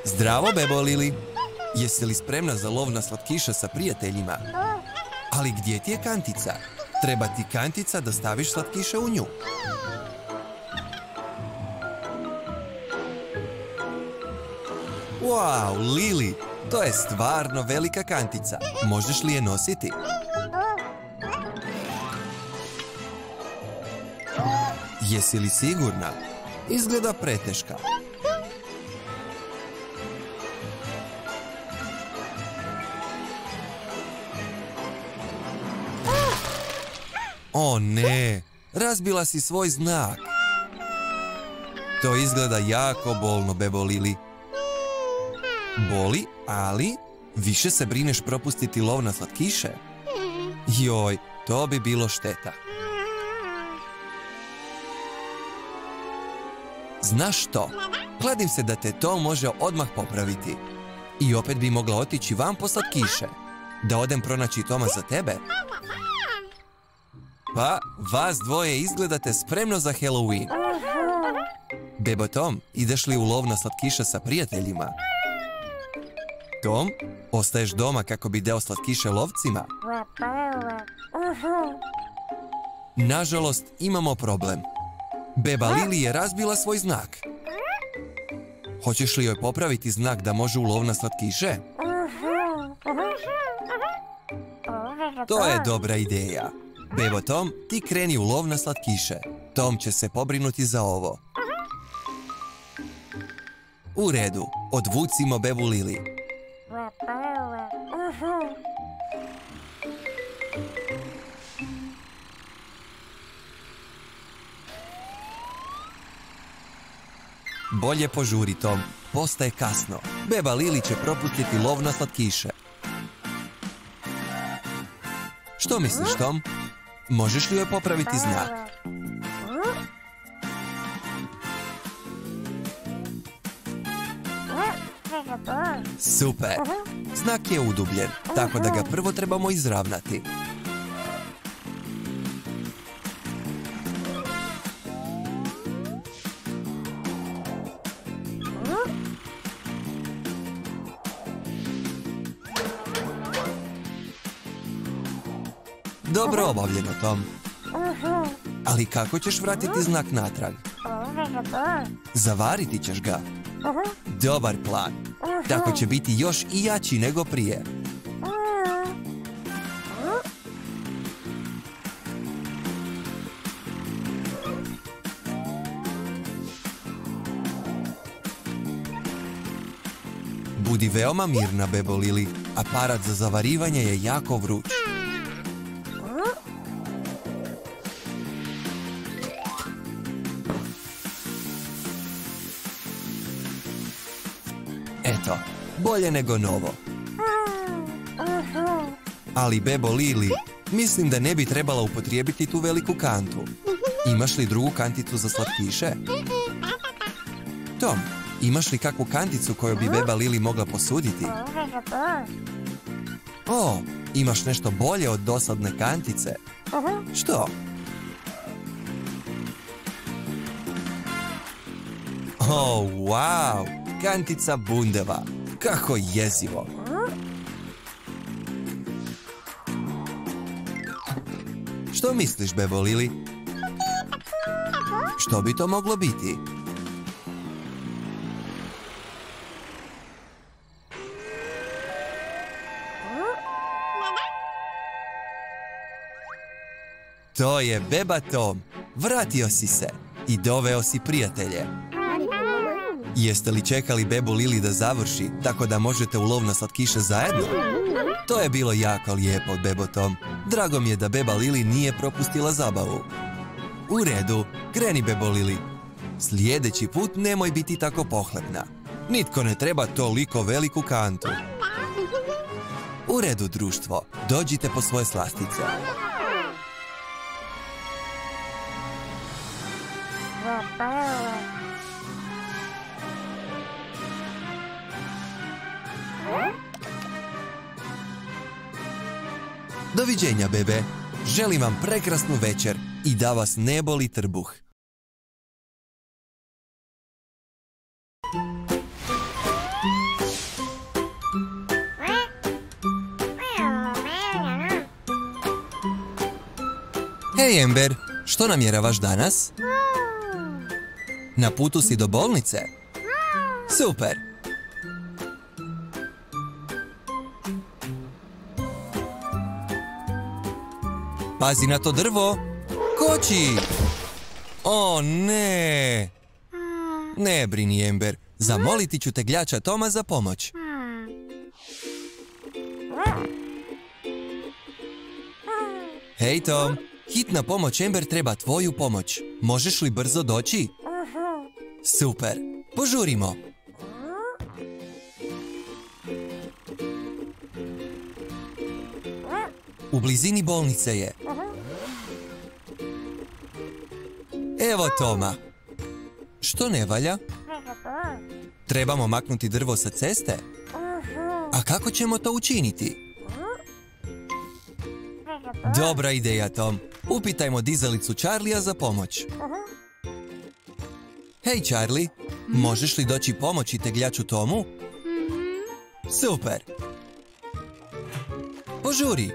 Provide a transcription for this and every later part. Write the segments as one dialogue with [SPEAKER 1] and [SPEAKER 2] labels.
[SPEAKER 1] Zdravo, bebo Lili. Jesi li spremna za lov na slatkiše sa prijateljima? Ali gdje ti je kantica? Treba ti kantica da staviš slatkiše u nju. Wow, Lili, to je stvarno velika kantica. Možeš li je nositi? Jesi li sigurna? Izgleda preteška. O ne, razbila si svoj znak. To izgleda jako bolno, bebo Lili. Boli, ali više se brineš propustiti lov na slatkiše. Joj, to bi bilo šteta. Znaš što? Kladim se da te to može odmah popraviti. I opet bi mogla otići van po slatkiše. Da odem pronaći Toma za tebe. Pa, vas dvoje izgledate spremno za Halloween. Bebo Tom, ideš li u lov na slatkiše sa prijateljima? Tom, ostaješ doma kako bi dao slatkiše lovcima? Nažalost, imamo problem. Beba Lili je razbila svoj znak. Hoćeš li joj popraviti znak da može u lov na slatkiše? To je dobra ideja. Bebo Tom, ti kreni u lov na slatkiše. Tom će se pobrinuti za ovo. U redu, odvucimo bebu Lili. Bolje požuri, Tom. Postaje kasno. Beba Lili će propustiti lov na slatkiše. Što misliš, Tom? Možeš li joj popraviti znak? Super! Znak je udubljen, tako da ga prvo trebamo izravnati. Dobro obavljeno, Tom. Ali kako ćeš vratiti znak natrag? Zavariti ćeš ga. Dobar plan. Tako će biti još i jači nego prije. Budi veoma mirna, bebo Lili. Aparat za zavarivanje je jako vruć. Eto, bolje nego novo. Ali, bebo Lili, mislim da ne bi trebala upotrijebiti tu veliku kantu. Imaš li drugu kanticu za slatkiše? Tom, imaš li kakvu kanticu koju bi beba Lili mogla posuditi? O, imaš nešto bolje od dosadne kantice? Što? O, wow! Kantica bundeva. Kako jezivo. Što misliš, bebo Lili? Što bi to moglo biti? To je beba Tom. Vratio si se i doveo si prijatelje. Jeste li čekali bebu Lili da završi, tako da možete u lov na slatkiše zajedno? To je bilo jako lijepo, bebo Tom. Drago mi je da beba Lili nije propustila zabavu. U redu, kreni, bebo Lili. Sljedeći put nemoj biti tako pohlepna. Nitko ne treba toliko veliku kantu. U redu, društvo. Dođite po svoje slastice. Doviđenja, bebe. Želim vam prekrasnu večer i da vas ne boli trbuh. Hej, Amber, što namjeravaš danas? Na putu si do bolnice? Super! Pazi na to drvo! Koči! O, ne! Ne brini, Amber. Zamoliti ću tegljača Toma za pomoć. Hej, Tom! Hitna pomoć, Amber treba tvoju pomoć. Možeš li brzo doći? Super! Požurimo! U blizini bolnice je. Evo Toma. Što ne valja? Trebamo maknuti drvo sa ceste? A kako ćemo to učiniti? Dobra ideja, Tom. Upitajmo dizalicu Charlija za pomoć. Hej, Charlie, možeš li doći pomoći tegljaču Tomu? Super! Požuri!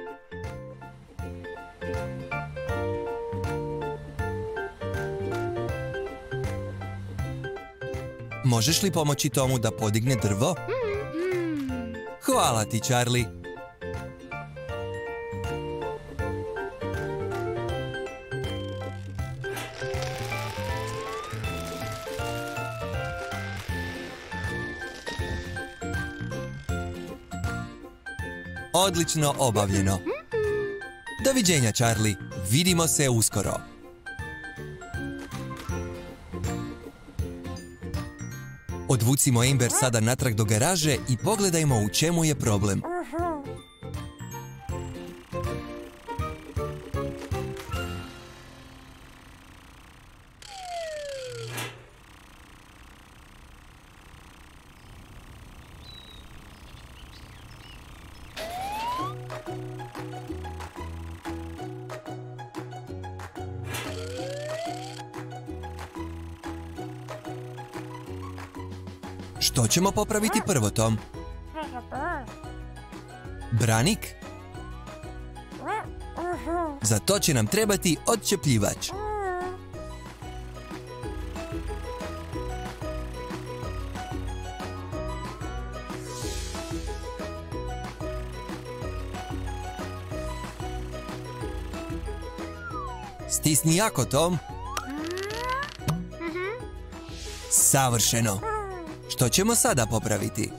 [SPEAKER 1] Možeš li pomoći Tomu da podigne drvo? Hvala ti, Charlie. Odlično obavljeno. Doviđenja, Charlie. Vidimo se uskoro. Odvucimo Amber sada natrag do garaže i pogledajmo u čemu je problem. Što ćemo popraviti prvo, Tom? Branik? Za to će nam trebati odčepljivač. Stisni jako, Tom. Savršeno. Što ćemo sada popraviti?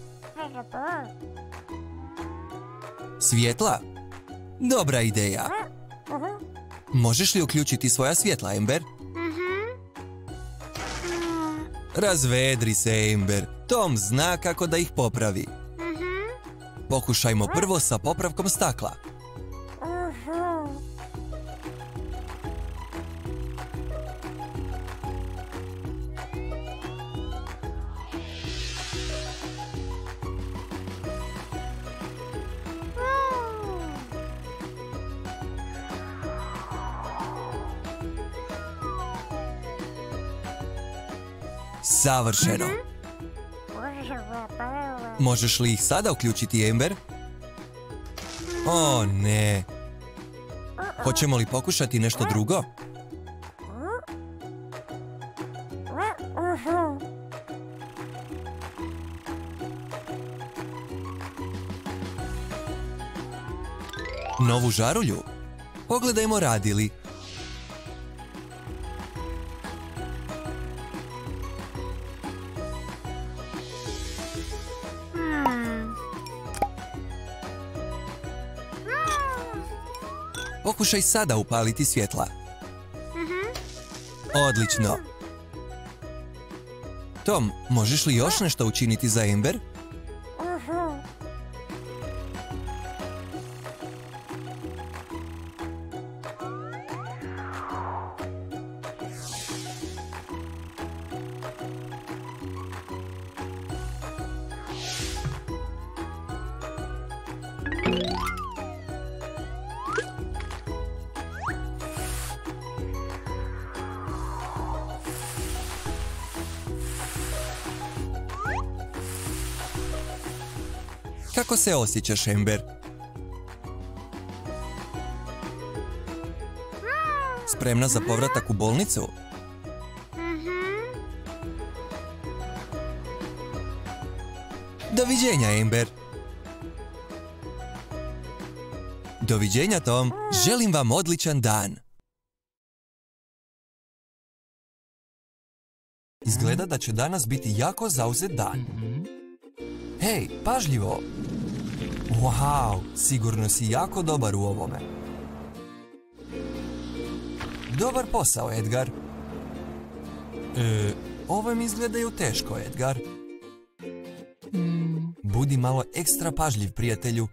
[SPEAKER 1] Svjetla? Dobra ideja. Možeš li uključiti svoja svjetla, Amber? Razvedri se, Amber. Tom zna kako da ih popravi. Pokušajmo prvo sa popravkom stakla. Savršeno. Možeš li ih sada uključiti, Amber? O, ne. Hoćemo li pokušati nešto drugo? Novu žarulju? Pogledajmo radi li. Pokušaj sada upaliti svjetla. Odlično. Tom, možeš li još nešto učiniti za Amber? Kako se osjećaš, Amber? spremna za povratak u bolnicu? Doviđenja, Amber. Doviđenja, Tom. Želim vam odličan dan. Izgleda da će danas biti jako zauzet dan. Hej, pažljivo! Wow, sigurno si jako dobar u ovome. Dobar posao, Edgar. Ovo mi izgledaju teško, Edgar. Budi malo ekstra pažljiv, prijatelju.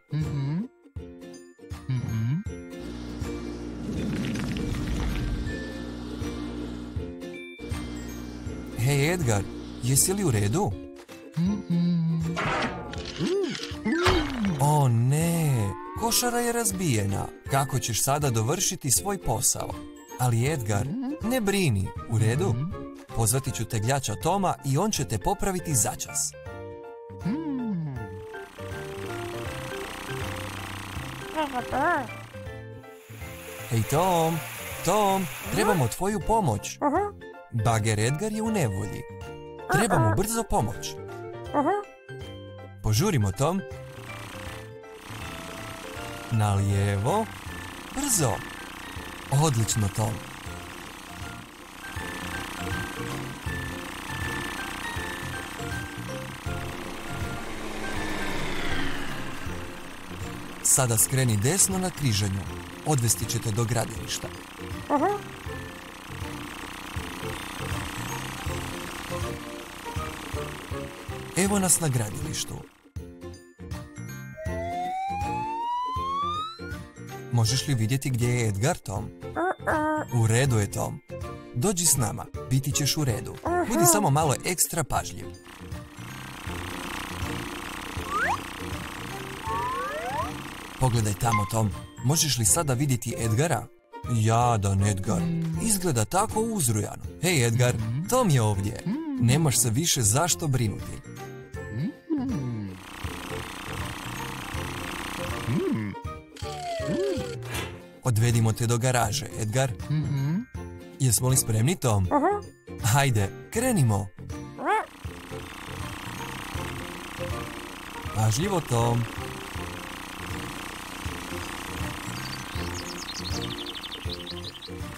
[SPEAKER 1] Hej, Edgar, jesi li u redu? O ne, košara je razbijena. Kako ćeš sada dovršiti svoj posao? Ali Edgar, ne brini, u redu? Pozvati ću tegljača Toma i on će te popraviti začas. Hej, Tom, Tom, trebamo tvoju pomoć. Bager Edgar je u nevolji. Trebamo brzo pomoć. Požurimo, Tom. Na lijevo. Brzo. Odlično, Tom. Sada skreni desno na križanju. Odvesti ćete do gradilišta. Evo nas na gradilištu. Možeš li vidjeti gdje je Edgar, Tom? U redu je, Tom. Dođi s nama, biti ćeš u redu. Budi samo malo ekstra pažljiv. Pogledaj tamo, Tom. Možeš li sada vidjeti Edgara? Jadan Edgar. Izgleda tako uzrujano. Hej, Edgar, Tom je ovdje. Nemaš se više zašto brinuti. Odvedimo te do garaže, Edgar. Jesmo li spremni, Tom? Hajde, krenimo. Pažljivo, Tom.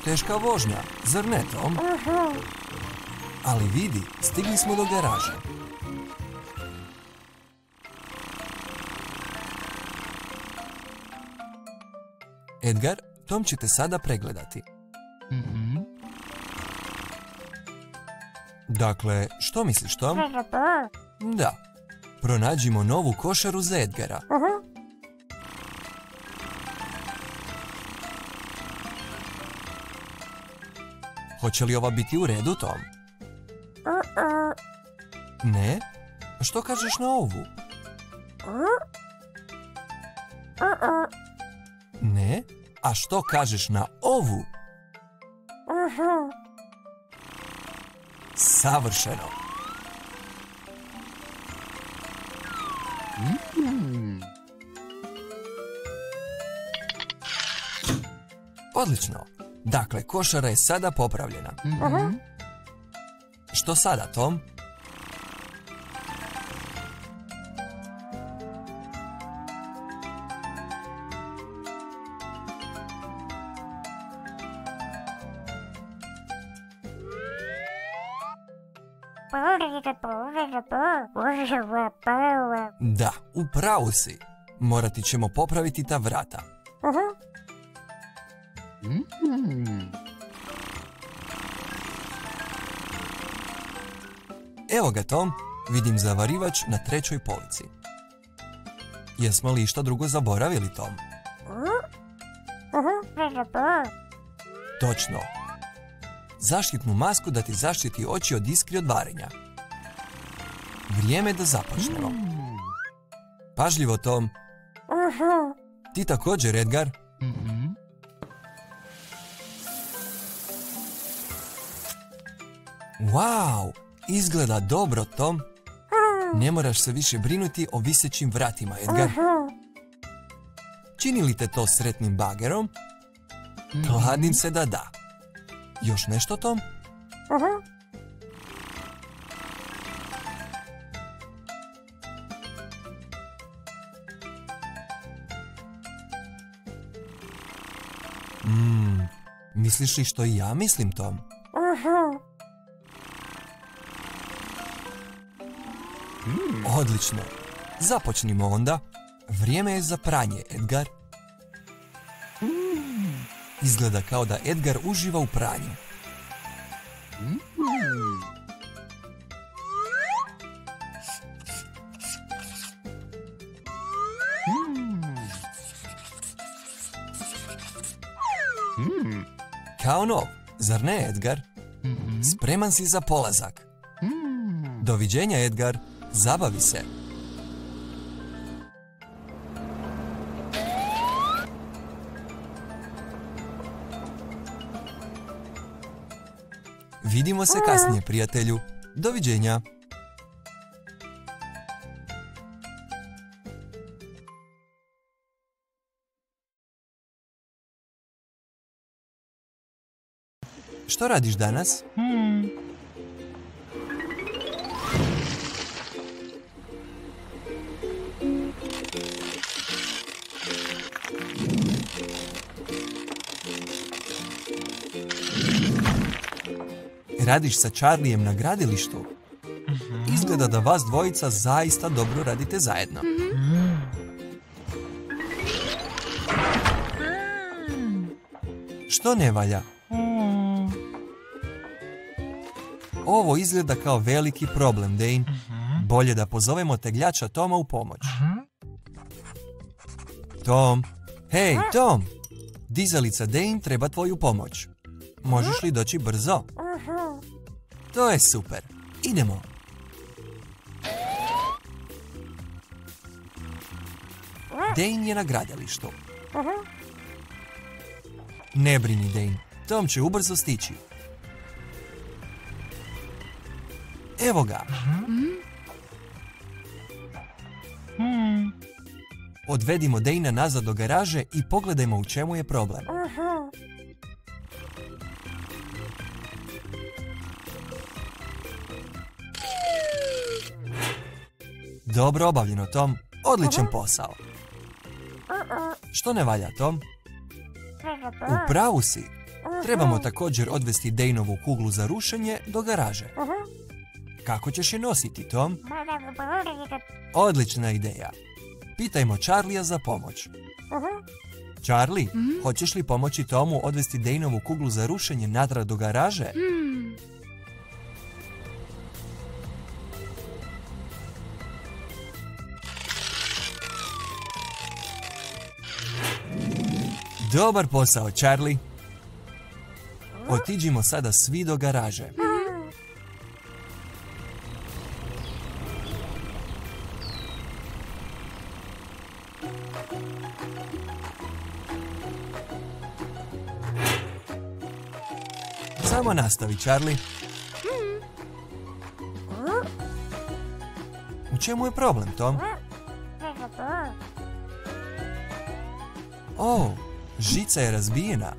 [SPEAKER 1] Teška vožnja, zar ne, Tom? Ali vidi, stigli smo do garaže. Edgar, Tom će te sada pregledati. Dakle, što misliš, Tom? Da, pronađimo novu košaru za Edgara. Hoće li ova biti u redu, Tom? Ne? Što kažeš na ovu? Ne? A što kažeš na ovu? Savršeno. Odlično. Dakle, košara je sada popravljena. Što sada, Tom? Da, u pravu si. Morati ćemo popraviti ta vrata. Evo ga, Tom. Vidim zavarivač na 3. polici. Jesmo li išta drugo zaboravili, Tom? Točno. Zaštitnu masku da ti zaštiti oči od iskri od varenja. Vrijeme da započnemo. Pažljivo, Tom. Ti također, Edgar. Wow, izgleda dobro, Tom. Ne moraš se više brinuti o visećim vratima, Edgar. Čini li te to sretnim bagerom? Kladim se da da. Još nešto, Tom? Misliš li što i ja mislim, Tom? Odlično. Započnimo onda. Vrijeme je za pranje, Edgar. Izgleda kao da Edgar uživa u pranju. Kao nov, zar ne, Edgar? Spreman si za polazak. Doviđenja, Edgar. Zabavi se. Vidimo se kasnije, prijatelju. Doviđenja. Što radiš danas? Radiš sa Charlijem na gradilištu? Izgleda da vas dvojica zaista dobro radite zajedno. Što ne valja? Ovo izgleda kao veliki problem, Dane. Bolje da pozovemo tegljača Toma u pomoć. Tom! Hej, Tom! Dizalica Dane treba tvoju pomoć. Možeš li doći brzo? To je super. Idemo. Dane je na gradilištu. Ne brini, Dane. Tom će ubrzo stići. Evo ga. Odvedimo Dana nazad do garaže i pogledajmo u čemu je problem. Dobro obavljeno, Tom. Odličan posao. Što ne valja, Tom? U pravu si. Trebamo također odvesti Daneovu kuglu za rušenje do garaže. Kako ćeš je nositi, Tom? Odlična ideja. Pitajmo Charlija za pomoć. Charlie, hoćeš li pomoći Tomu odvesti Daneovu kuglu za rušenje natrag do garaže? Dobar posao, Charlie. Otiđimo sada svi do garaže. Samo nastavi, Charlie. U čemu je problem, Tom? O, žica je razbijena.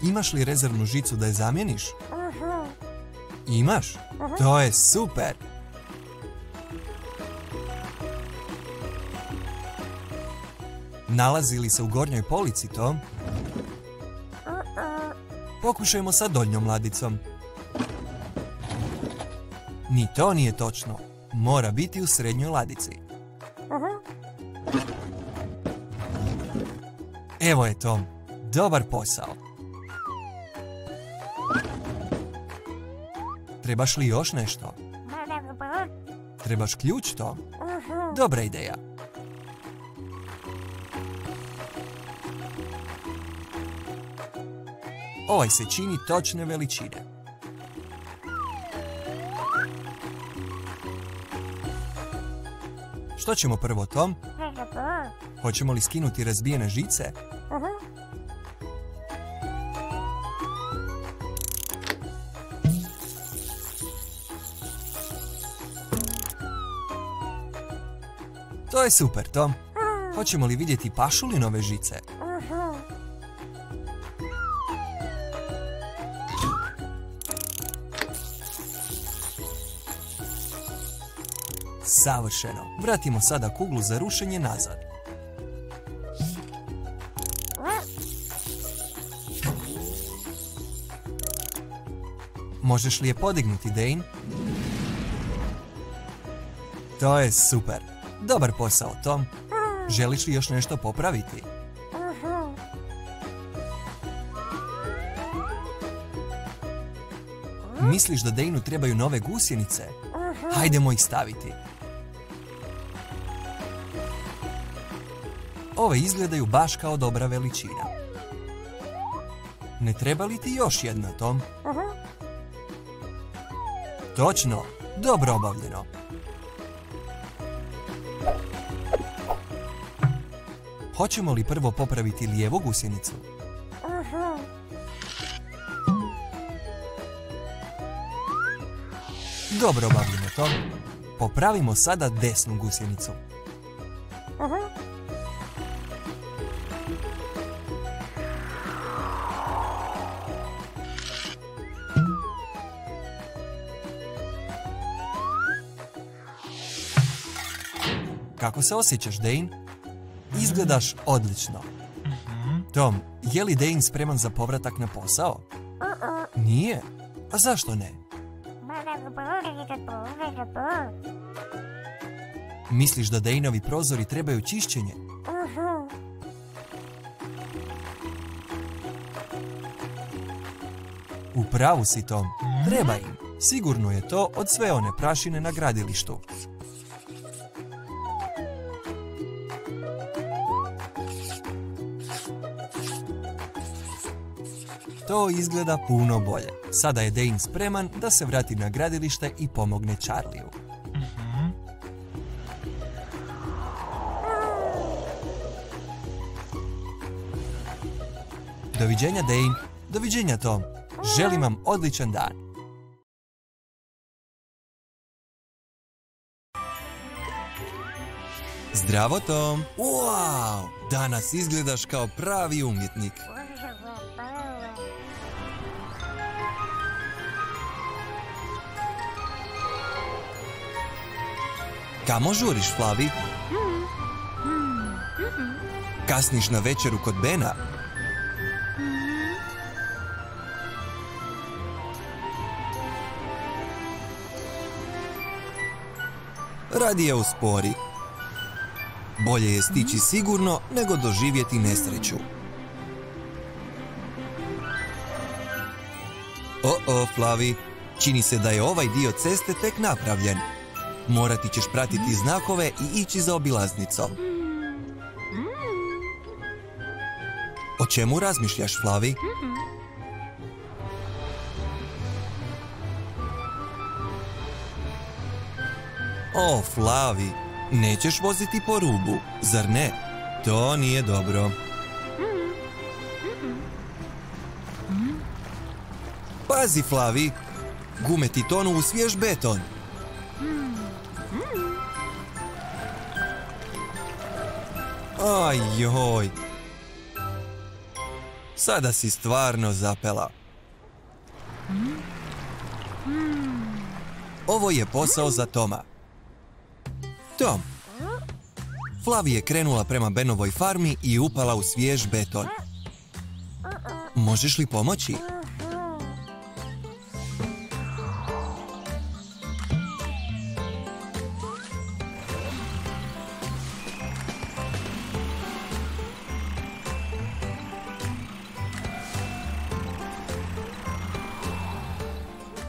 [SPEAKER 1] Imaš li rezervnu žicu da je zamijeniš? Imaš? To je super! Nalazi li se u gornjoj polici, Tom? Pokušajmo sa donjom ladicom. Ni to nije točno. Mora biti u srednjoj ladici. Evo je, Tom. Dobar posao. Trebaš li još nešto? Trebaš ključ, Tom? Dobra ideja. Ovaj se čini točne veličine. Što ćemo prvo, Tom? Hoćemo li skinuti razbijene žice? To je super, Tom. Hoćemo li vidjeti pašu li nove žice? Savršeno. Vratimo sada kuglu za rušenje nazad. Možeš li je podignuti, Dane? To je super. Dobar posao, Tom. Želiš li još nešto popraviti? Misliš da Daneu trebaju nove gusjenice? Hajdemo ih staviti. Ove izgledaju baš kao dobra veličina. Ne treba li ti još jedna, Tom? Točno, dobro obavljeno. Hoćemo li prvo popraviti lijevu gusjenicu? Dobro obavljeno, Tom. Popravimo sada desnu gusjenicu. Kako se osjećaš, Dane? Izgledaš odlično. Tom, je li Dane spreman za povratak na posao? Nije? A zašto ne? Misliš da Daneovi prozori trebaju čišćenje? U pravu si, Tom. Treba im. Sigurno je to od sve one prašine na gradilištu. To izgleda puno bolje. Sada je Dane spreman da se vrati na gradilište i pomogne Charliju. Doviđenja, Dane. Doviđenja, Tom. Želim vam odličan dan. Zdravo, Tom. Wow! Danas izgledaš kao pravi umjetnik. Kamo žuriš, Flavi? Kasniš na večeru kod Bena? Radije uspori. Bolje je stići sigurno nego doživjeti nesreću. Flavi, čini se da je ovaj dio ceste tek napravljen. Morati ćeš pratiti znakove i ići za obilaznicom. O čemu razmišljaš, Flavi? O, Flavi, nećeš voziti po rubu, zar ne? To nije dobro. Pazi, Flavi, gume ti tonu u svjež beton. Ajoj. Sada si stvarno zapela. Ovo je posao za Toma. Tom. Flavi je krenula prema Benovoj farmi i upala u svjež beton. Možeš li pomoći?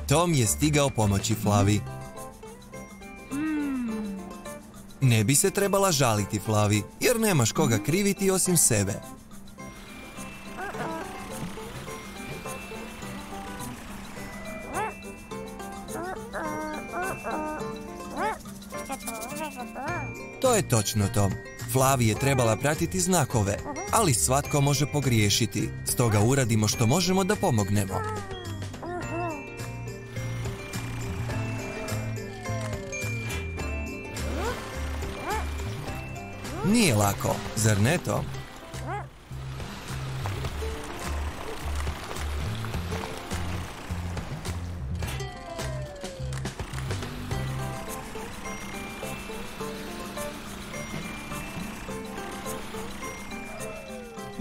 [SPEAKER 1] Tom je stigao pomoći Flavi. Ne bi se trebala žaliti, Flavi, jer nemaš koga kriviti osim sebe. To je točno, Tom. Flavi je trebala pratiti znakove, ali svatko može pogriješiti, stoga uradimo što možemo da pomognemo. Nije lako, zar ne, Tom?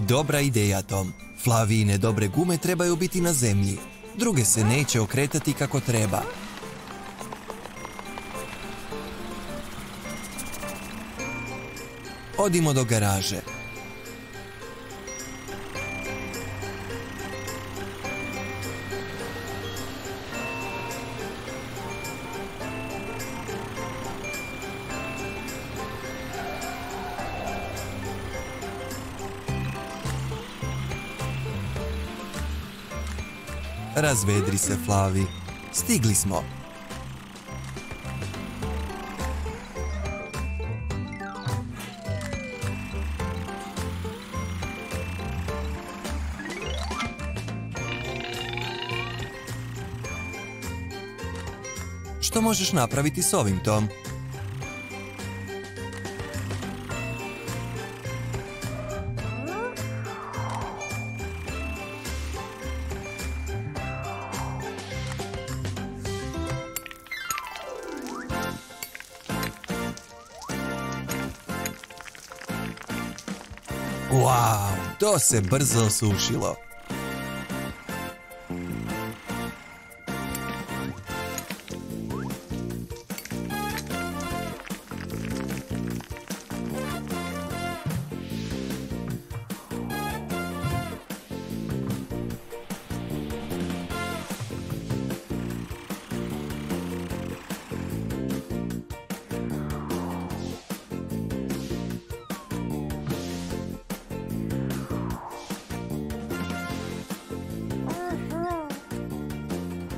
[SPEAKER 1] Dobra ideja, Tom. Flavijine dobre gume trebaju biti na zemlji. Druge se neće okretati kako treba. Odimo do garaže. Razvedri se, Flavi. Stigli smo. Što možeš napraviti s ovim, Tom? Wow, to se brzo osušilo.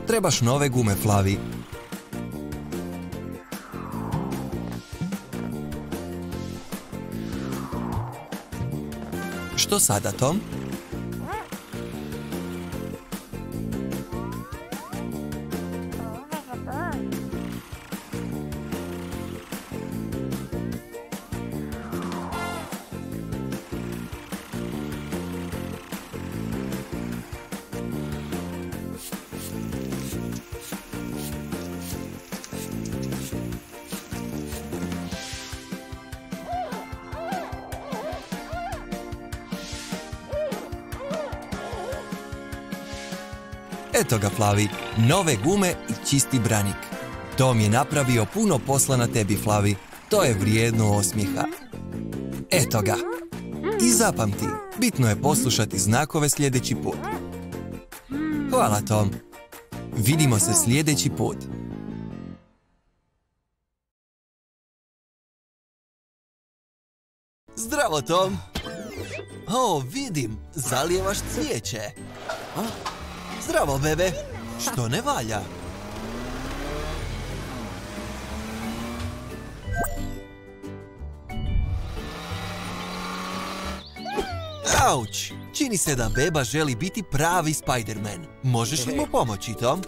[SPEAKER 1] Trebaš nove gume, Flavi. Što sada, Tom? Eto ga, Flavi, nove gume i čisti branik. Tom je napravio puno posla na tebi, Flavi. To je vrijedno osmijeha. Eto ga. I zapamti, bitno je poslušati znakove sljedeći put. Hvala, Tom. Vidimo se sljedeći put. Zdravo, Tom. O, vidim, zalijevaš cvijeće. Zdravo, bebe. Što ne valja? Auć! Čini se da beba želi biti pravi Spider-Man. Možeš li mu pomoći, Tom?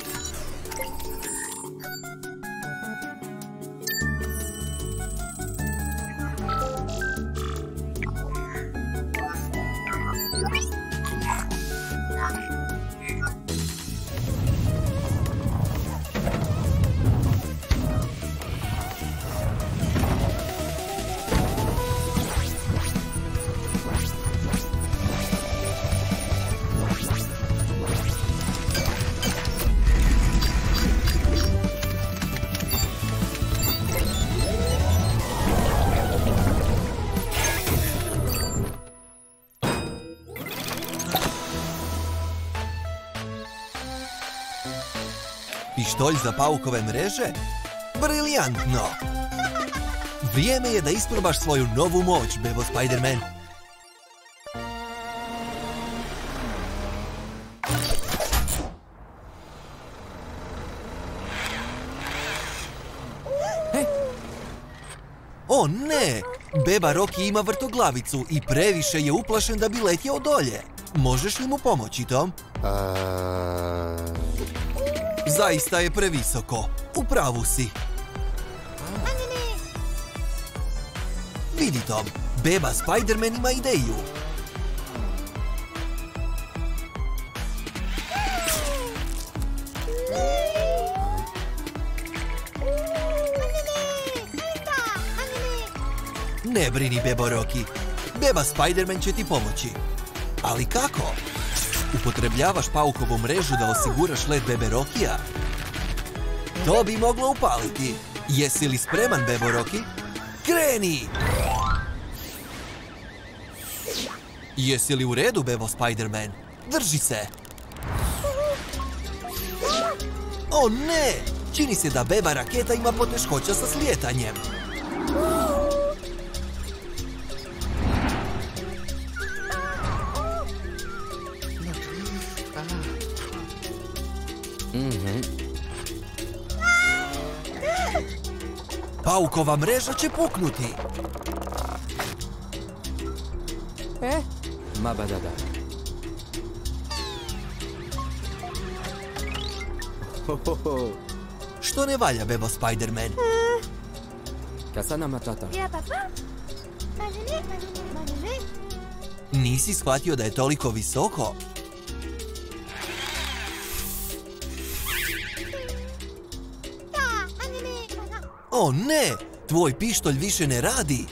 [SPEAKER 1] Pištolj za paukove mreže? Briljantno! Vrijeme je da isprobaš svoju novu moć, bebo Spider-Man. O ne! Beba Rocky ima vrtoglavicu i previše je uplašen da bi letjeo dolje. Možeš li mu pomoći, Tom? Zaista je previsoko. U pravu si. Vidi, Tom, beba Spider-Man ima ideju. Ne brini, bebo Rocky. Beba Spider-Man će ti pomoći. Ali kako? Upotrebljavaš paukovu mrežu da osiguraš let bebe Rokija? To bi moglo upaliti. Jesi li spreman, bebo Roki? Kreni! Jesi li u redu, bebo Spider-Man? Drži se! O ne! Čini se da beba Raketa ima poteškoća sa slijetanjem. Paukova mreža će puknuti.
[SPEAKER 2] Ma badada.
[SPEAKER 1] Što ne valja, bebo Spider-Man?
[SPEAKER 2] Kasana matata.
[SPEAKER 1] Nisi shvatio da je toliko visoko? O ne! Tvoj pištolj više ne radi.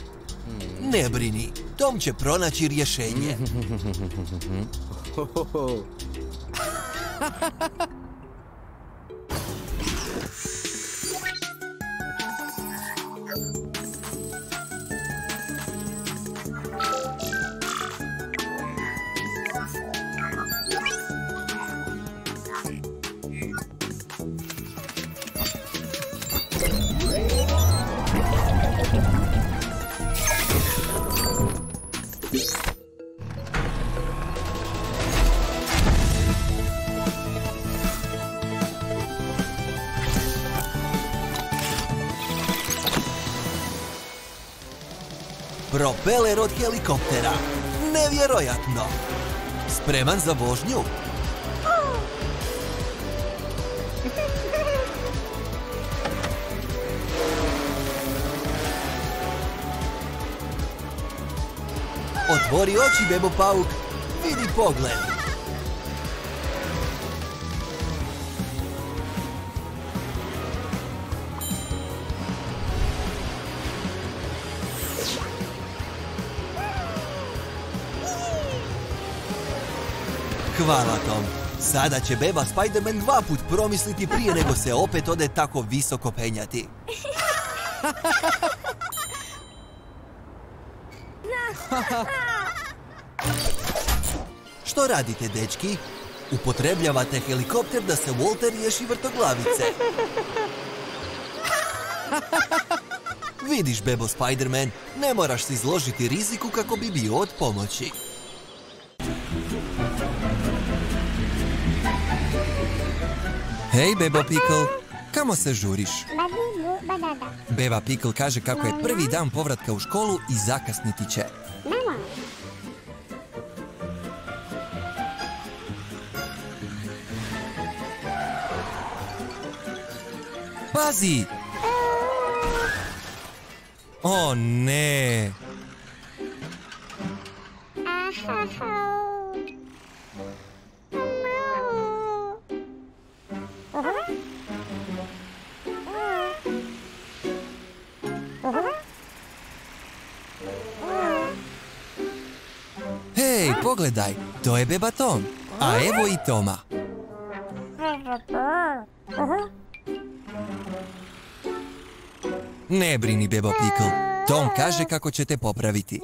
[SPEAKER 1] Ne brini, Tom će pronaći rješenje. Propeler od helikoptera. Nevjerojatno! Spreman za vožnju? Otvori oči, bebo Pauk. Vidi pogled. Hvala, Tom. Sada će beba Spider-Man 2 put promisliti prije nego se opet ode tako visoko penjati. Što radite, dečki? Upotrebljavate helikopter da se Walter riješi vrtoglavice. Vidiš, bebo Spider-Man, ne moraš se izložiti riziku kako bi bio od pomoći. Hej, bebo Pickle, kamo se žuriš? Beba Pickle kaže kako je prvi dan povratka u školu i zakasniti će. Pazi! O ne! Hej, pogledaj, to je beba Tom, a evo i Toma. Ne brini, bebo Pickle, Tom kaže kako će te popraviti.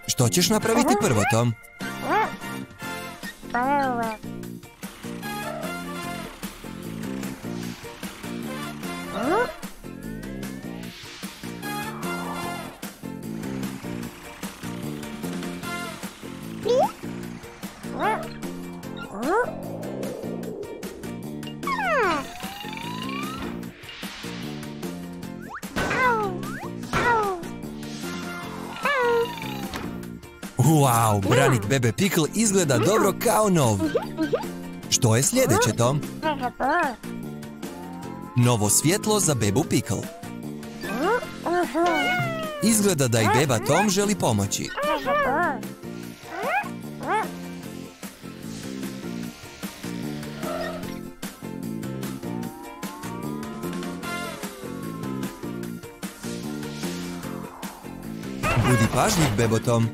[SPEAKER 1] Što ćeš napraviti prvo, Tom? Wow, branik Bebe Pickle izgleda dobro kao nov. Što je sljedeće, Tom? Novo svjetlo za bebu Pickle. Izgleda da i beba Tom želi pomoći. Budi pažljiv, bebo Tom.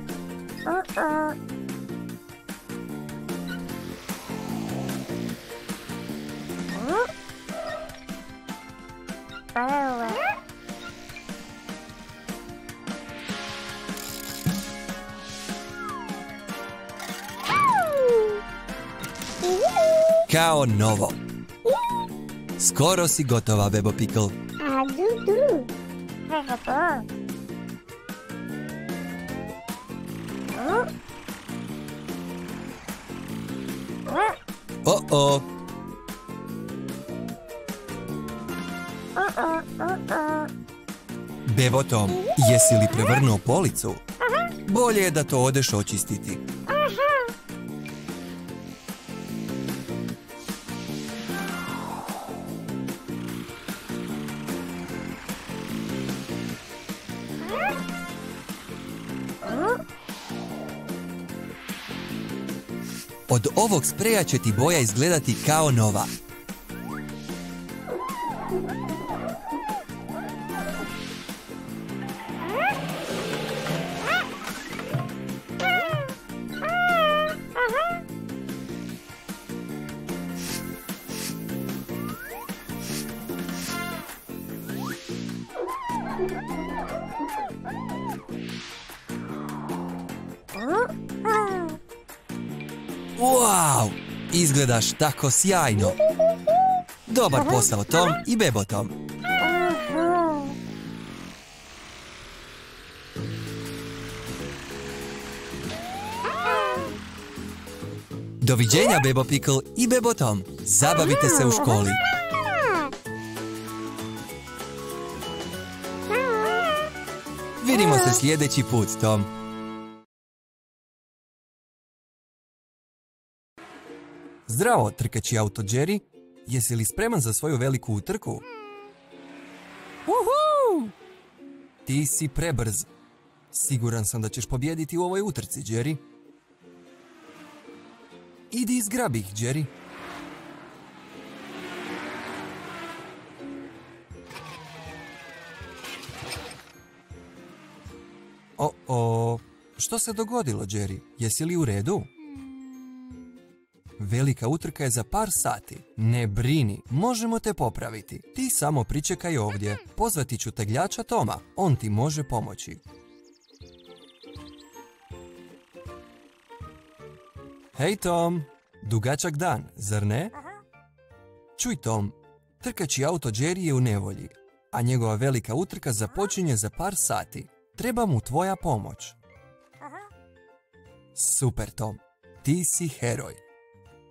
[SPEAKER 1] Kao novo. Skoro si gotova, bebo Pickle. O-o. Bebo Tom, jesi li prevrnuo policu? Bolje je da to odeš očistiti. Od ovog spreja će ti boja izgledati kao nova. Wow! Izgledaš tako sjajno. Dobar posao, Tom i bebo Tom. Doviđenja, bebo Pickle i bebo Tom. Zabavite se u školi. Vidimo se sljedeći put, Tom. Zdravo, trkaći auto Jerry. Jesi li spreman za svoju veliku utrku? Uhu! Ti si prebrz. Siguran sam da ćeš pobijediti u ovoj utrci, Jerry. Idi izgrabi ih, Jerry. O-o, što se dogodilo, Jerry? Jesi li u redu? Velika utrka je za par sati. Ne brini, možemo te popraviti. Ti samo pričekaj ovdje. Pozvati ću tegljača Toma. On ti može pomoći. Hej Tom, dugačak dan, zar ne? Čuj Tom, trkaći auto Jerry je u nevolji, a njegova velika utrka započinje za par sati. Treba mu tvoja pomoć. Super Tom, ti si heroj.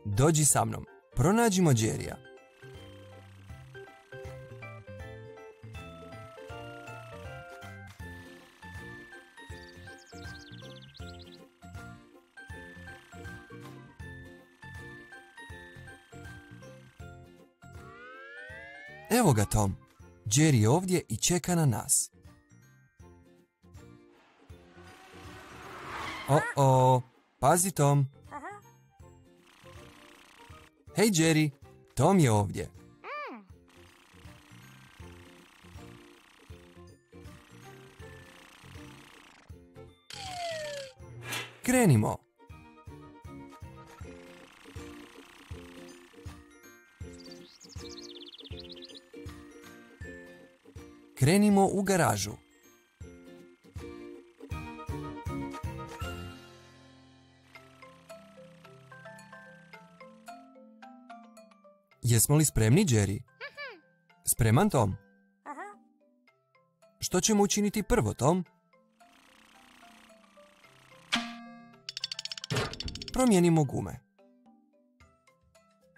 [SPEAKER 1] Dođi sa mnom, pronađimo Jerryja. Evo ga Tom, Jerry je ovdje i čeka na nas. O-o, pazi Tom. Hej Jerry, Tom je ovdje. Krenimo. Krenimo u garažu. Jesmo li spremni, Jerry? Spreman, Tom? Što ćemo učiniti prvo, Tom? Promijenimo gume.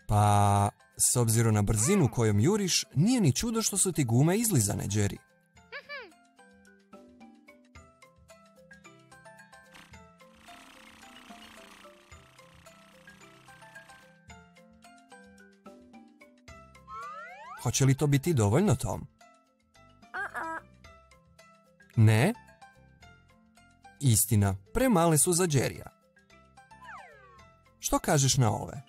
[SPEAKER 1] Pa, s obzirom na brzinu kojom juriš, nije ni čudo što su ti gume izlizane, Jerry. Hoće li to biti dovoljno, Tom? Ne? Istina, premale su za Jerrya. Što kažeš na ove?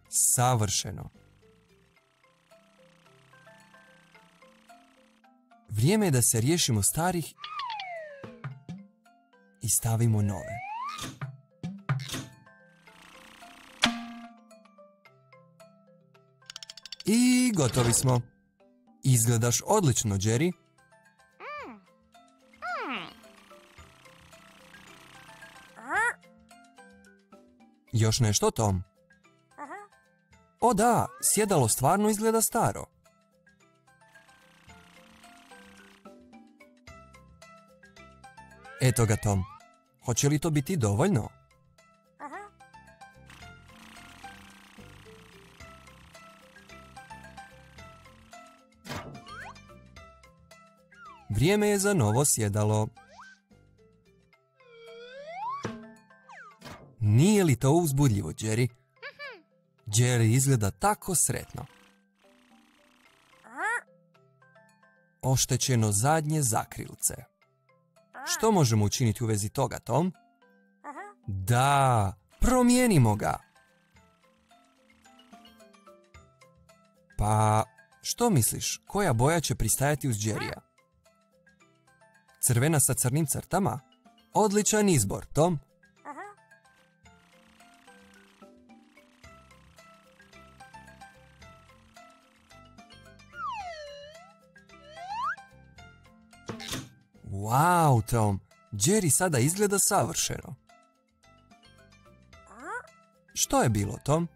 [SPEAKER 1] Savršeno. Vrijeme je da se riješimo starih i stavimo nove. I gotovi smo. Izgledaš odlično, Jerry. Još nešto, Tom? O da, sjedalo stvarno izgleda staro. Eto ga, Tom. Hoće li to biti dovoljno? Vrijeme je za novo sjedalo. Nije li to uzbudljivo, Jerry? Jerry izgleda tako sretno. Oštećeno zadnje zakrilce. Što možemo učiniti u vezi toga, Tom? Da, promijenimo ga. Pa, što misliš, koja boja će pristajati uz Jerrya? Crvena sa crnim crtama? Odličan izbor, Tom. Wow, Tom, Jerry sada izgleda savršeno. Što je bilo, Tom?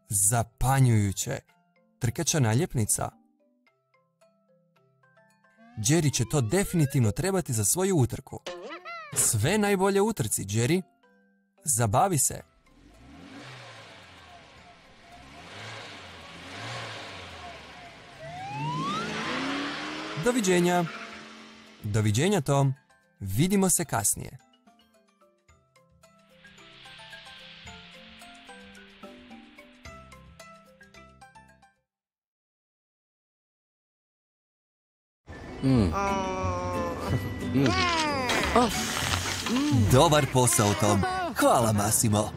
[SPEAKER 1] Zapanjujuće. Trkača naljepnica. Jerry će to definitivno trebati za svoju utrku. Sve najbolje utrci, Jerry. Zabavi se. Doviđenja. Doviđenja, Tom. Vidimo se kasnije. Dobar posao, Tom. Hvala, Massimo.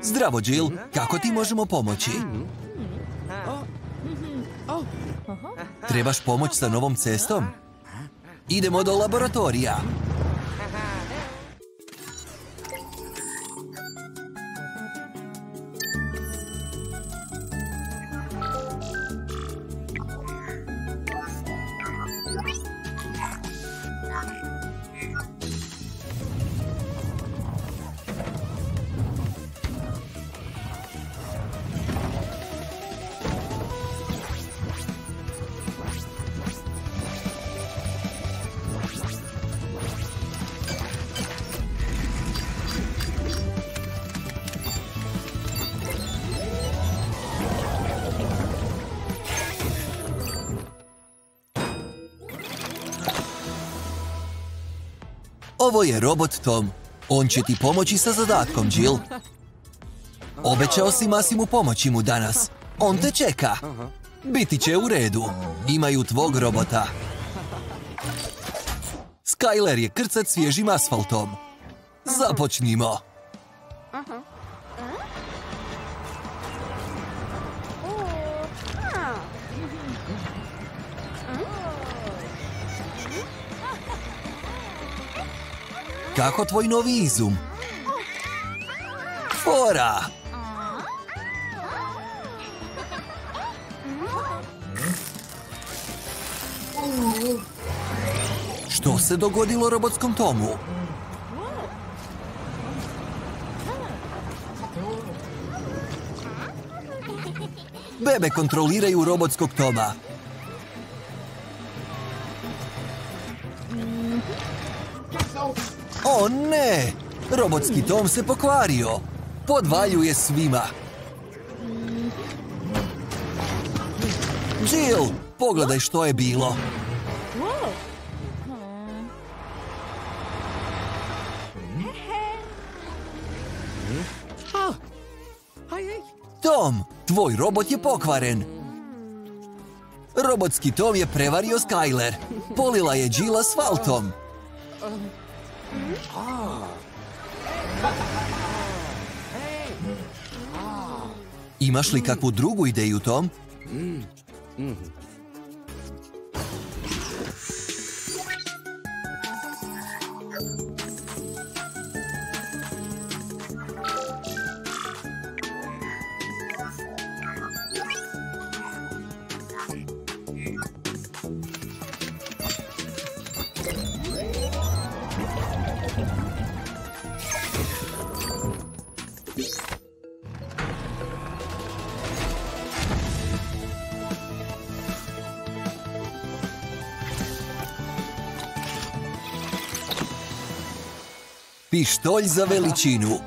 [SPEAKER 1] Zdravo, Jill. Kako ti možemo pomoći? Trebaš pomoć sa novom cestom? Idemo do laboratorija. Ovo je robot Tom. On će ti pomoći sa zadatkom, Jill. Obećao si Massimu pomoći mu danas. On te čeka. Biti će u redu. Imaju tvog robota. Skyler je krcat svježim asfaltom. Započnimo. Kako tvoj novi izum? Fora! Što se dogodilo robotskom Tomu? Bebe kontroliraju robotskog Toma. O ne! Robotski Tom se pokvario. Podvaljuje svima. Jill, pogledaj što je bilo. Tom, tvoj robot je pokvaren. Robotski Tom je prevario Skyler. Polila je Jill asfaltom. Imaš li kakvu drugu ideju, Tom? Pištolj za veličinu.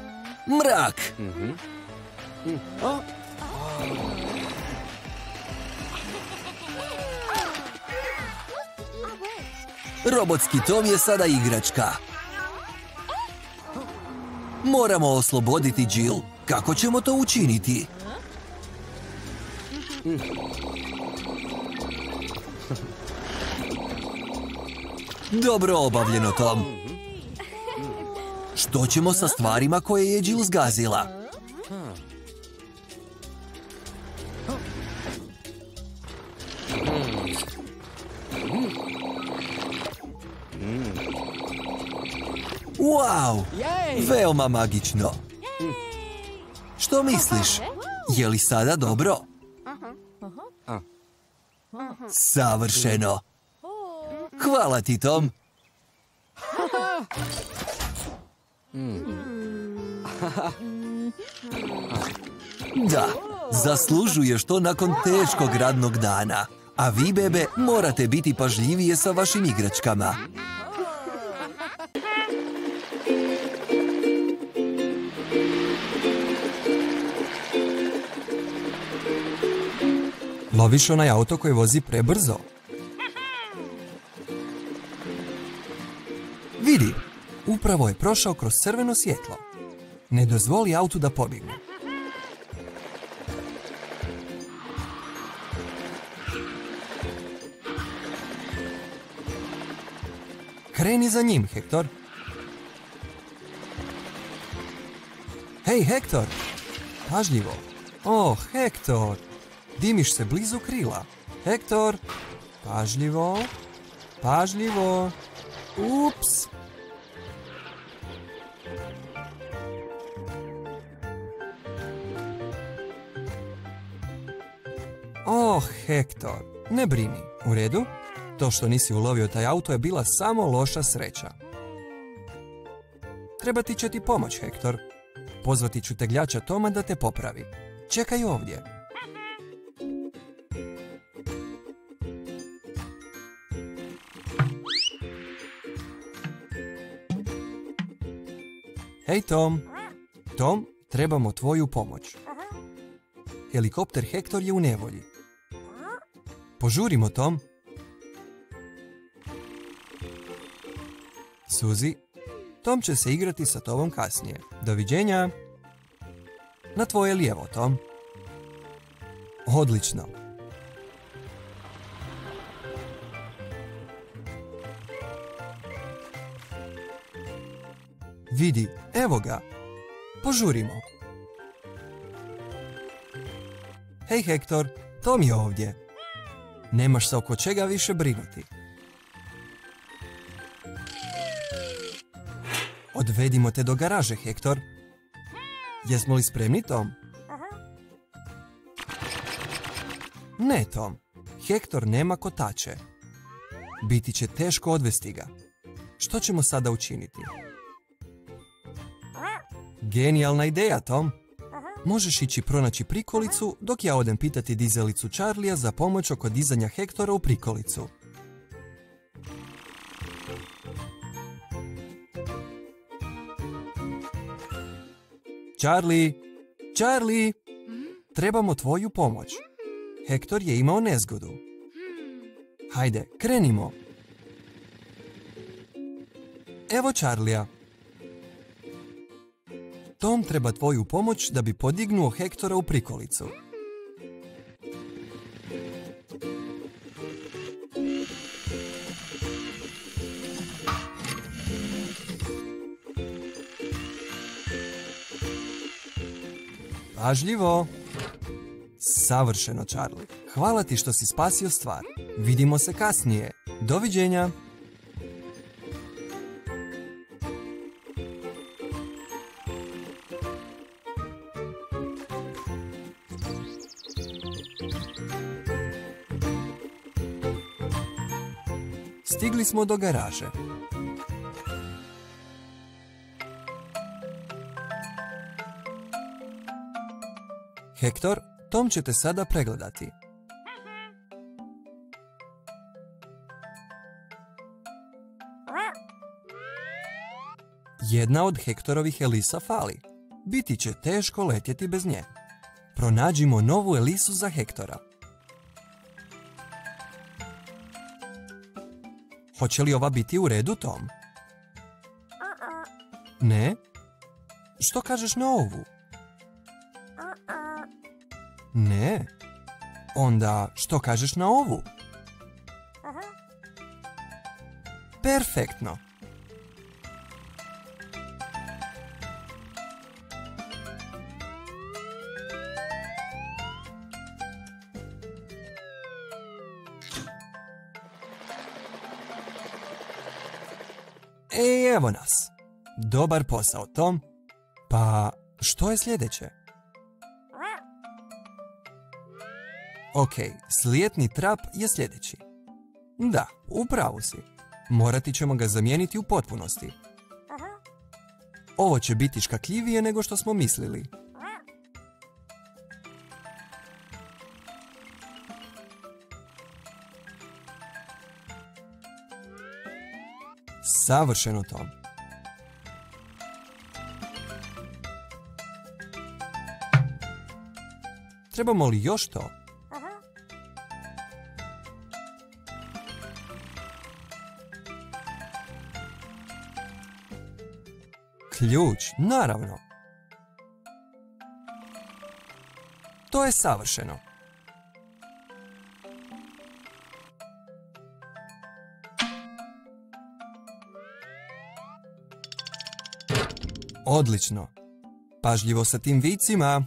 [SPEAKER 1] Mrak. Robotski Tom je sada igračka. Moramo osloboditi Jill. Kako ćemo to učiniti? Dobro obavljeno, Tom. Što ćemo sa stvarima koje je Jill zgazila? Wow! Veoma magično. Što misliš? Je li sada dobro? Savršeno. Hvala ti, Tom. Da, zaslužuješ to nakon teškog radnog dana. A vi, bebe, morate biti pažljivije sa vašim igračkama. Loviš onaj auto koji vozi prebrzo. Vidi, upravo je prošao kroz crveno svjetlo. Ne dozvoli autu da pobjegne. Kreni za njim, Hektor. Hej, Hektor! Pažljivo. Oh, Hektor! Dimiš se blizu krila. Hektor! Pažljivo. Pažljivo. Ups! Oh, Hektor, ne brini. U redu? To što nisi ulovio taj auto je bila samo loša sreća. Trebati će ti pomoć, Hektor. Pozvati ću tegljača Toma da te popravi. Čekaj ovdje. Hej, Tom. Tom, trebamo tvoju pomoć. Helikopter Hektor je u nevolji. Požurimo, Tom. Suzi, Tom će se igrati sa tobom kasnije. Doviđenja. Na tvoje lijevo, Tom. Odlično. Vidi, evo ga. Požurimo. Hej, Hektor, Tom je ovdje. Nemaš se oko čega više brinuti. Odvedimo te do garaže, Hektor. Jesmo li spremni, Tom? Ne, Tom. Hektor nema kotače. Biti će teško odvesti ga. Što ćemo sada učiniti? Genijalna ideja, Tom. Možeš ići pronaći prikolicu dok ja odem pitati dizelicu Charlija za pomoć oko dizanja Hektora u prikolicu. Charlie! Charlie! Trebamo tvoju pomoć. Hektor je imao nezgodu. Hajde, krenimo. Evo Charlija. Tom treba tvoju pomoć da bi podignuo Hektora u prikolicu. Pažljivo. Savršeno, Charlie. Hvala ti što si spasio stvar. Vidimo se kasnije. Doviđenja. Stigli smo do garaže. Hektor, Tom će te sada pregledati. Jedna od Hektorovih Elisa fali. Biti će teško letjeti bez nje. Pronađimo novu Elisu za Hektora. Hoće li ova biti u redu, Tom? Ne? Što kažeš na ovu? Ne. Onda što kažeš na ovu? Perfektno. Evo nas. Dobar posao, Tom. Pa, što je sljedeće? Ok, slijetni trap je sljedeći. Da, u pravu si. Morati ćemo ga zamijeniti u potpunosti. Ovo će biti škakljivije nego što smo mislili. Savršeno, Tom. Trebamo li još to? Ključ, naravno. To je savršeno. Odlično. Pažljivo sa tim vicima.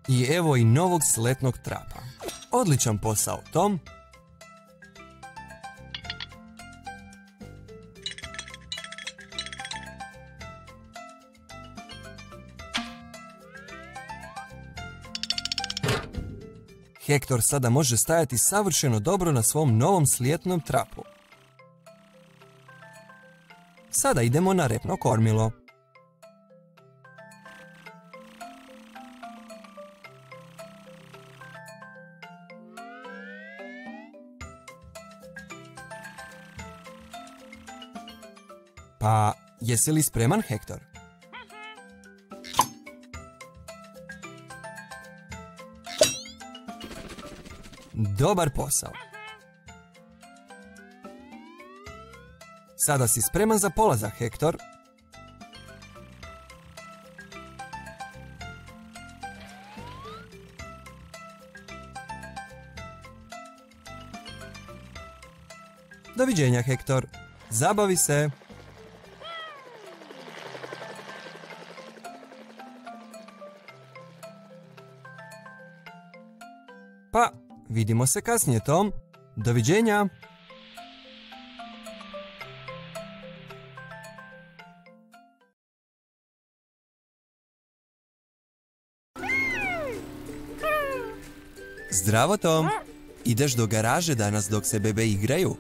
[SPEAKER 1] I evo i novog sletnog trapa. Odličan posao, Tom. Hektor sada može stajati savršeno dobro na svom novom slijetnom trapu. Sada idemo na repno kormilo. Pa, jesi li spreman, Hektor? Dobar posao. Sada si spreman za polazak, Hektor. Doviđenja, Hektor. Zabavi se. Pa, vidimo se kasnije, Tom. Doviđenja. Zdravo, Tom. Ideš do garaže danas dok se bebe igraju?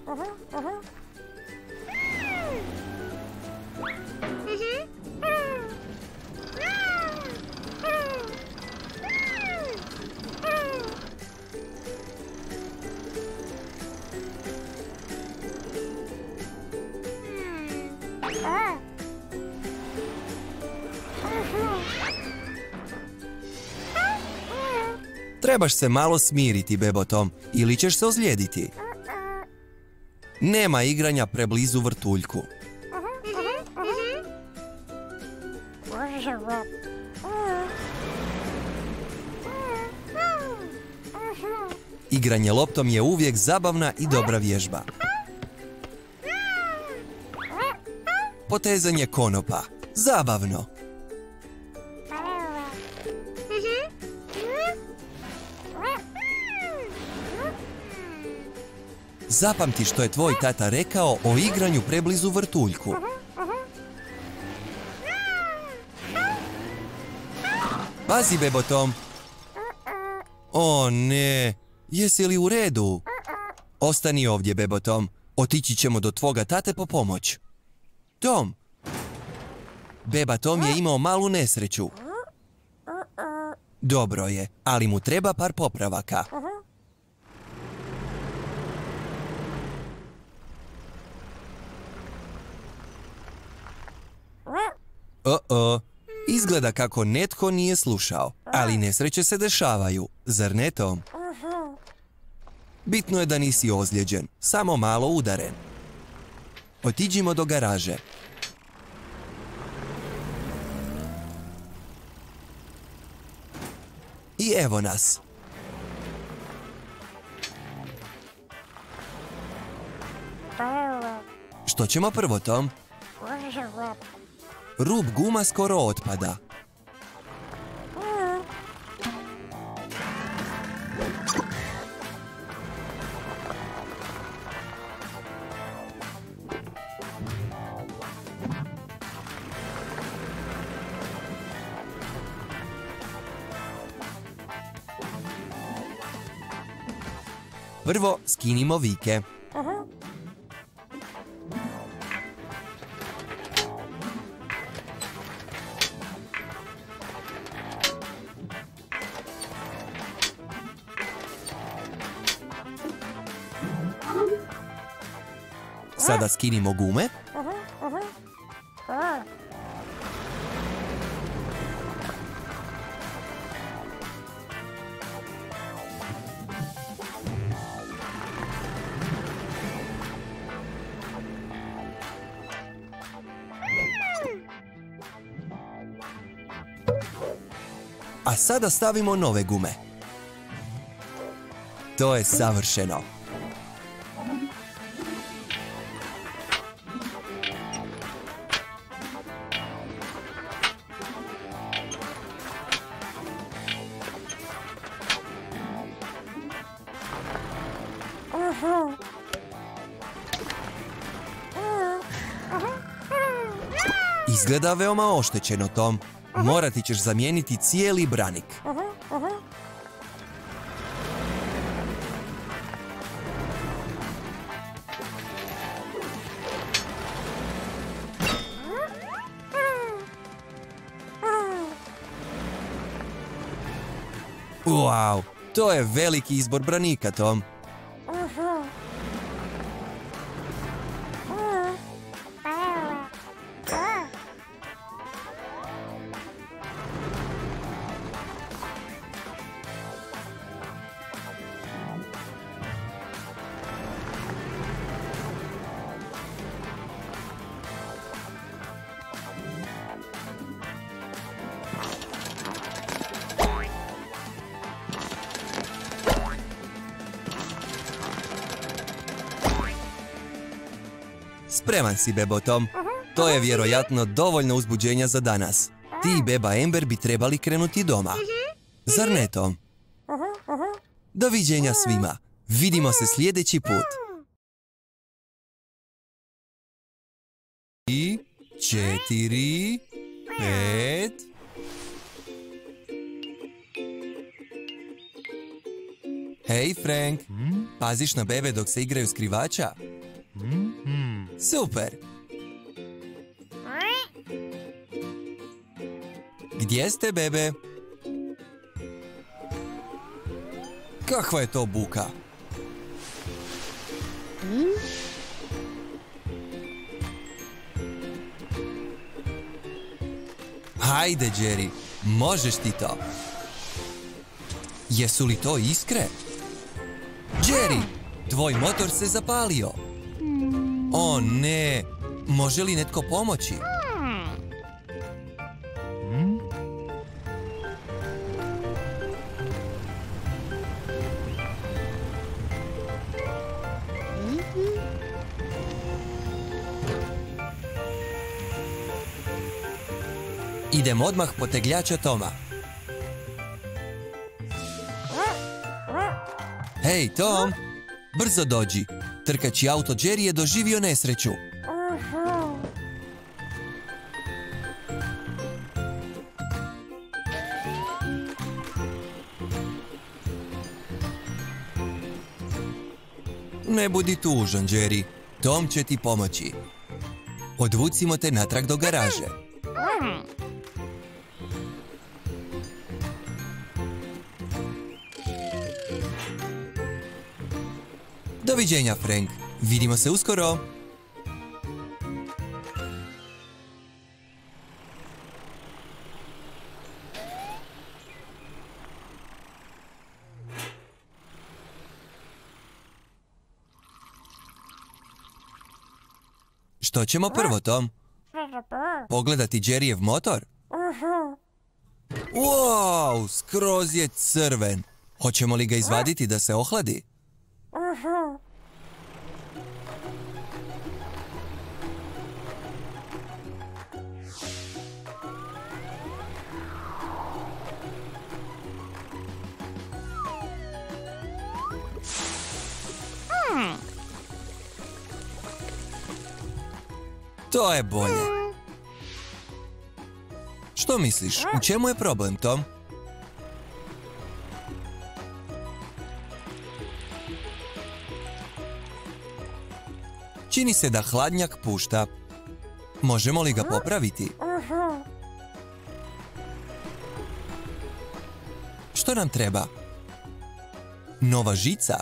[SPEAKER 1] Trebaš se malo smiriti, Bebo Tom, ili ćeš se ozlijediti. Nema igranja preblizu vrtuljku. Igranje loptom je uvijek zabavna i dobra vježba. Potezanje konopa. Zabavno. Zapamti što je tvoj tata rekao o igranju preblizu vrtuljku. Pazi, Bebo Tom. O ne, jesi li u redu? Ostani ovdje, Bebo Tom. Otići ćemo do tvoga tate po pomoć. Tom. Beba Tom je imao malu nesreću. Dobro je, ali mu treba par popravaka. Izgleda kako netko nije slušao, ali nesreće se dešavaju, zar ne, Tom? Bitno je da nisi ozlijeđen, samo malo udaren. Otiđimo do garaže. I evo nas. Što ćemo prvo, Tom? Rub guma skoro otpada. Prvo skinimo vike. Sada skinimo gume. A sada stavimo nove gume. To je savršeno. Izgleda veoma oštećeno, Tom. Morati ćeš zamijeniti cijeli branik. Wow, to je veliki izbor branika, Tom. Spreman si, Bebo Tom. To je vjerojatno dovoljno uzbuđenja za danas. Ti i beba Amber bi trebali krenuti doma. Zar ne, Tom? Doviđenja svima. Vidimo se sljedeći put. 3, 4, 5... Hej, Frank. Paziš na bebe dok se igraju skrivača? Super! Gdje ste, bebe? Kakva je to buka? Hajde, Jerry, možeš ti to. Jesu li to iskre? Jerry, tvoj motor se zapalio. O ne, može li netko pomoći? Idem odmah po tegljača Toma. Hej, Tom, brzo dođi. Trkaći auto Jerry je doživio nesreću. Ne budi tužan, Jerry. Tom će ti pomoći. Odvucimo te natrag do garaže. Doviđenja, Frank. Vidimo se uskoro. Što ćemo prvo, Tom? Pogledati Jerryjev motor? Wow, skroz je crven. Hoćemo li ga izvaditi da se ohladi? To je bolje. Što misliš, u čemu je problem, Tom? Čini se da hladnjak pušta. Možemo li ga popraviti? Što nam treba? Nova žica?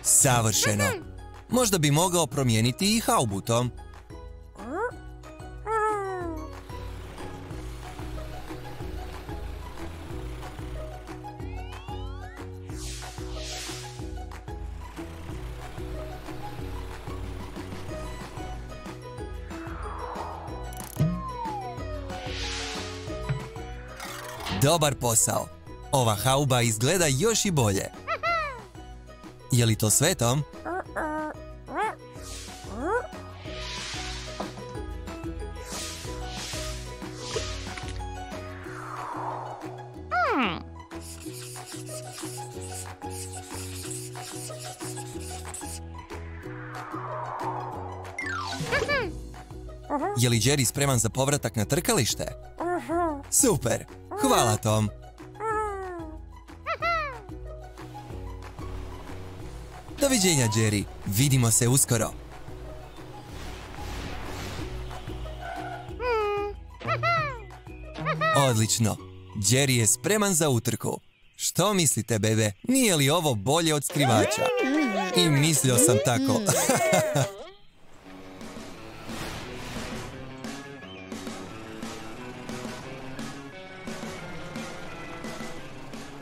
[SPEAKER 1] Savršeno. Možda bi mogao promijeniti i haubu, Tom. Dobar posao. Ova hauba izgleda još i bolje. Je li to sve, Tom? Je li Jerry spreman za povratak na trkalište? Super! Hvala, Tom! Doviđenja, Jerry. Vidimo se uskoro. Odlično. Jerry je spreman za utrku. Što mislite, bebe? Nije li ovo bolje od skrivača? I mislio sam tako.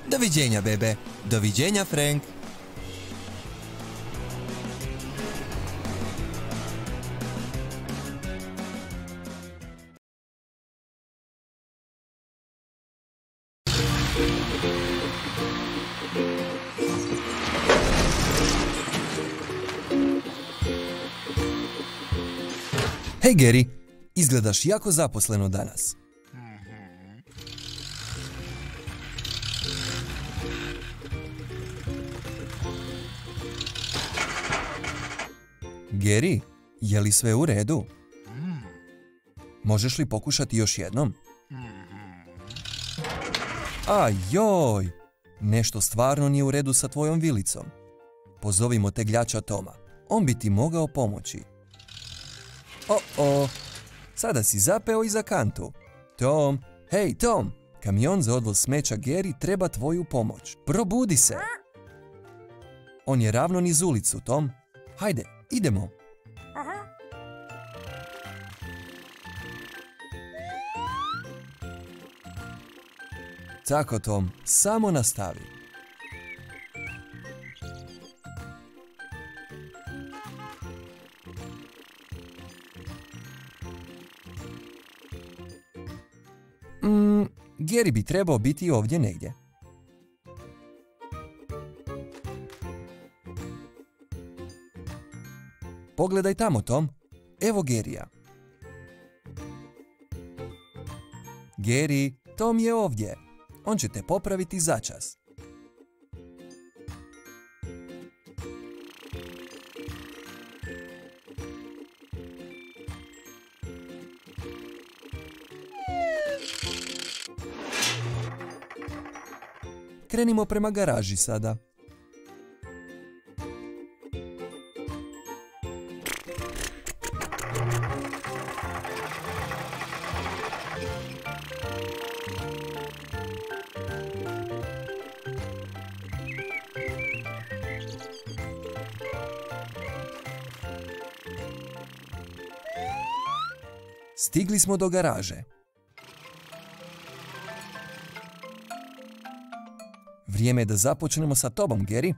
[SPEAKER 1] Doviđenja, bebe. Doviđenja, Frank. Hej, Gary, izgledaš jako zaposleno danas. Gary, je li sve u redu? Možeš li pokušati još jednom? Ajoj, nešto stvarno nije u redu sa tvojom vilicom. Pozovimo tegljača Toma, on bi ti mogao pomoći. Sada si zapeo iza kantu. Tom, hej Tom, kamion za odvoz smeća Gary treba tvoju pomoć. Probudi se. On je ravno niz ulicu, Tom. Hajde, idemo. Tako, Tom, samo nastavi. Gary bi trebao biti ovdje negdje. Pogledaj tamo, Tom. Evo Garyja. Gary, Tom je ovdje. On će te popraviti začas. Krenimo prema garaži sada. Stigli smo do garaže. Vrijeme je da započnemo sa tobom, Gary.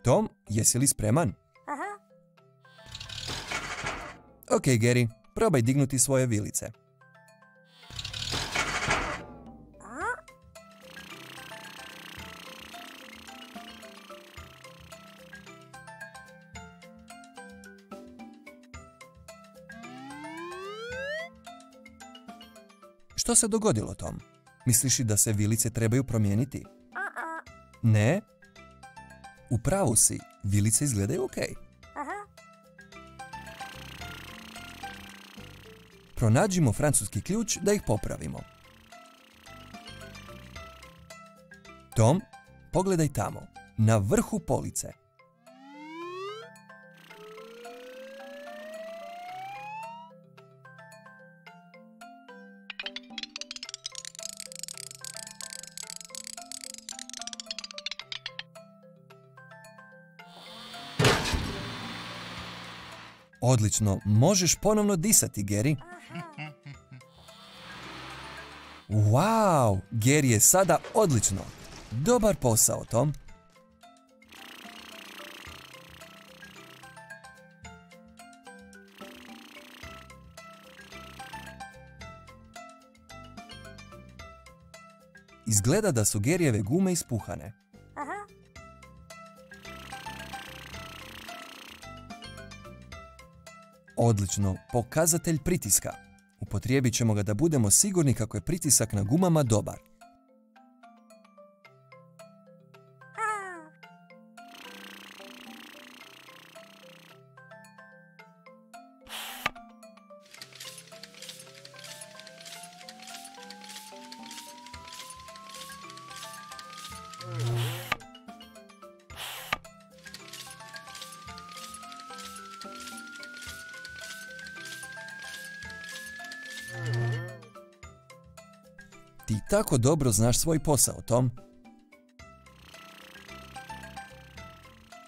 [SPEAKER 1] Tom, jesi li spreman? Ok, Gary, probaj dignuti svoje vilice. Što se dogodilo, Tom? Misliš li da se vilice trebaju promijeniti? Ne? U pravu si, vilice izgledaju ok. Pronađimo francuski ključ da ih popravimo. Tom, pogledaj tamo, na vrhu police. Odlično, možeš ponovno disati, Gary. Wow, Gary je sada odlično. Dobar posao, Tom. Izgleda da su Garyjeve gume ispuhane. Odlično, pokazatelj pritiska. Upotrijebit ćemo ga da budemo sigurni kako je pritisak na gumama dobar. Ti tako dobro znaš svoj posao, Tom.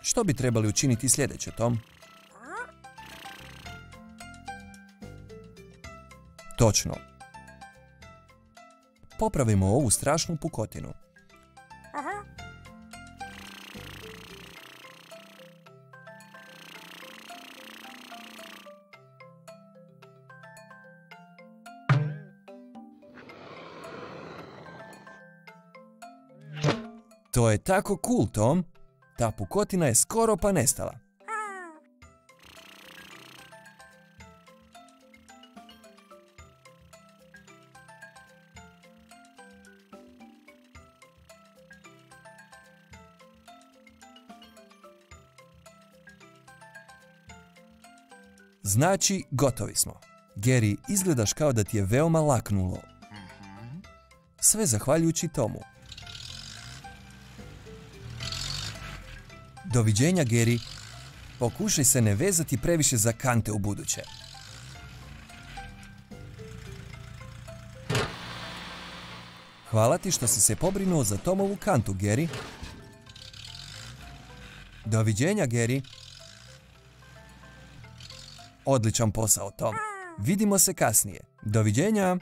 [SPEAKER 1] Što bi trebali učiniti sljedeće, Tom? Točno. Popravimo ovu strašnu pukotinu. To je tako cool, Tom. Ta pukotina je skoro pa nestala. Znači, gotovi smo. Gary, izgledaš kao da ti je veoma laknulo. Sve zahvaljujući Tomu. Doviđenja, Gary. Pokušaj se ne vezati previše za kante u buduće. Hvala ti što si se pobrinuo za Tomovu kantu, Gary. Doviđenja, Geri. Odličan posao, Tom. Vidimo se kasnije. Doviđenja.